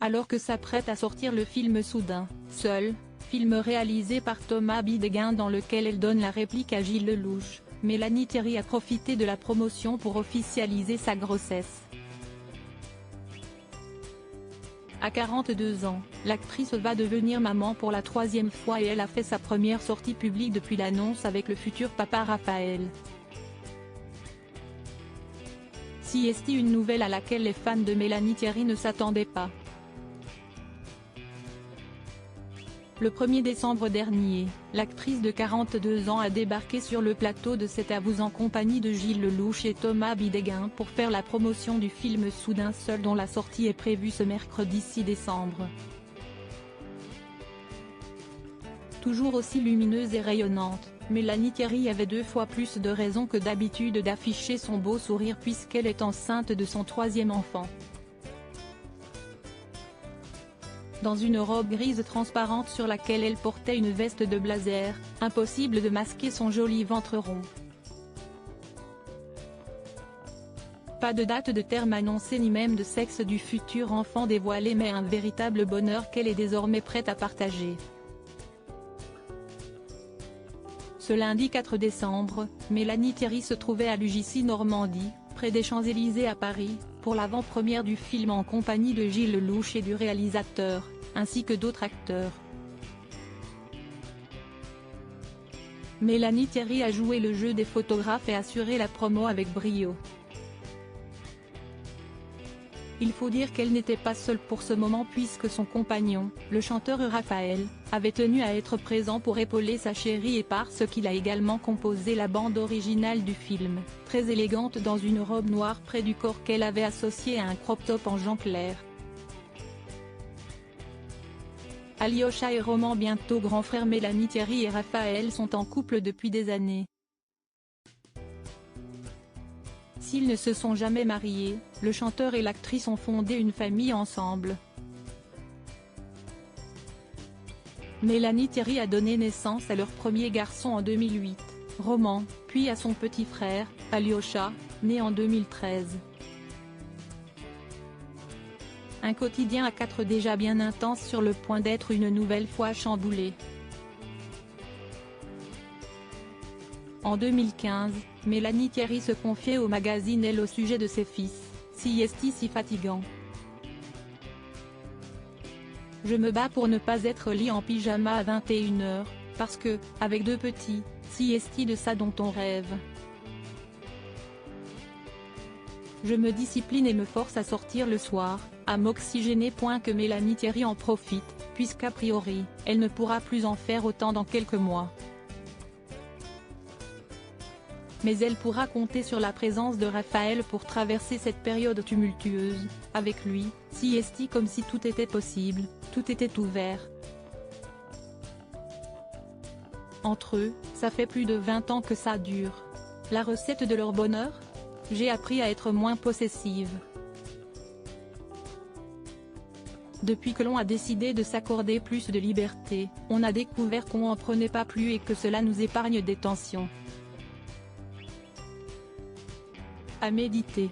Alors que s'apprête à sortir le film Soudain, Seul, film réalisé par Thomas Bidéguin dans lequel elle donne la réplique à Gilles Lellouche, Mélanie Thierry a profité de la promotion pour officialiser sa grossesse. À 42 ans, l'actrice va devenir maman pour la 3e fois et elle a fait sa première sortie publique depuis l'annonce avec le futur papa Raphaël. Si est une nouvelle à laquelle les fans de Mélanie Thierry ne s'attendaient pas. Le 1er décembre dernier, l'actrice de 42 ans a débarqué sur le plateau de C'est à vous en compagnie de Gilles Lellouche et Thomas Bidéguin pour faire la promotion du film Soudain Seul dont la sortie est prévue ce mercredi 6 décembre. Toujours aussi lumineuse et rayonnante, Mélanie Thierry avait 2 fois plus de raisons que d'habitude d'afficher son beau sourire puisqu'elle est enceinte de son 3e enfant. Dans une robe grise transparente sur laquelle elle portait une veste de blazer, impossible de masquer son joli ventre rond. Pas de date de terme annoncée ni même de sexe du futur enfant dévoilé mais un véritable bonheur qu'elle est désormais prête à partager. Ce lundi 4 décembre, Mélanie Thierry se trouvait à l'UJC Normandie, près des Champs-Élysées à Paris, pour l'avant-première du film en compagnie de Gilles Lellouche et du réalisateur, ainsi que d'autres acteurs. Mélanie Thierry a joué le jeu des photographes et assuré la promo avec brio. Il faut dire qu'elle n'était pas seule pour ce moment puisque son compagnon, le chanteur Raphaël, avait tenu à être présent pour épauler sa chérie et parce qu'il a également composé la bande originale du film, très élégante dans une robe noire près du corps qu'elle avait associée à un crop top en jean clair. Alyosha et Roman bientôt grand frère Mélanie Thierry et Raphaël sont en couple depuis des années. S'ils ne se sont jamais mariés, le chanteur et l'actrice ont fondé une famille ensemble. Mélanie Thierry a donné naissance à leur premier garçon en 2008, Roman, puis à son petit frère, Alyosha, né en 2013. Un quotidien à 4 déjà bien intense sur le point d'être une nouvelle fois chamboulé. En 2015, Mélanie Thierry se confiait au magazine Elle au sujet de ses fils, si fatigant. Je me bats pour ne pas être lit en pyjama à 21 h, parce que, avec 2 petits, si de ça dont on rêve. Je me discipline et me force à sortir le soir, à m'oxygéner. Que Mélanie Thierry en profite, puisqu'a priori, elle ne pourra plus en faire autant dans quelques mois. Mais elle pourra compter sur la présence de Raphaël pour traverser cette période tumultueuse, avec lui, si comme si tout était possible, tout était ouvert. Entre eux, ça fait plus de 20 ans que ça dure. La recette de leur bonheur ? J'ai appris à être moins possessive. Depuis que l'on a décidé de s'accorder plus de liberté, on a découvert qu'on n'en prenait pas plus et que cela nous épargne des tensions. À méditer.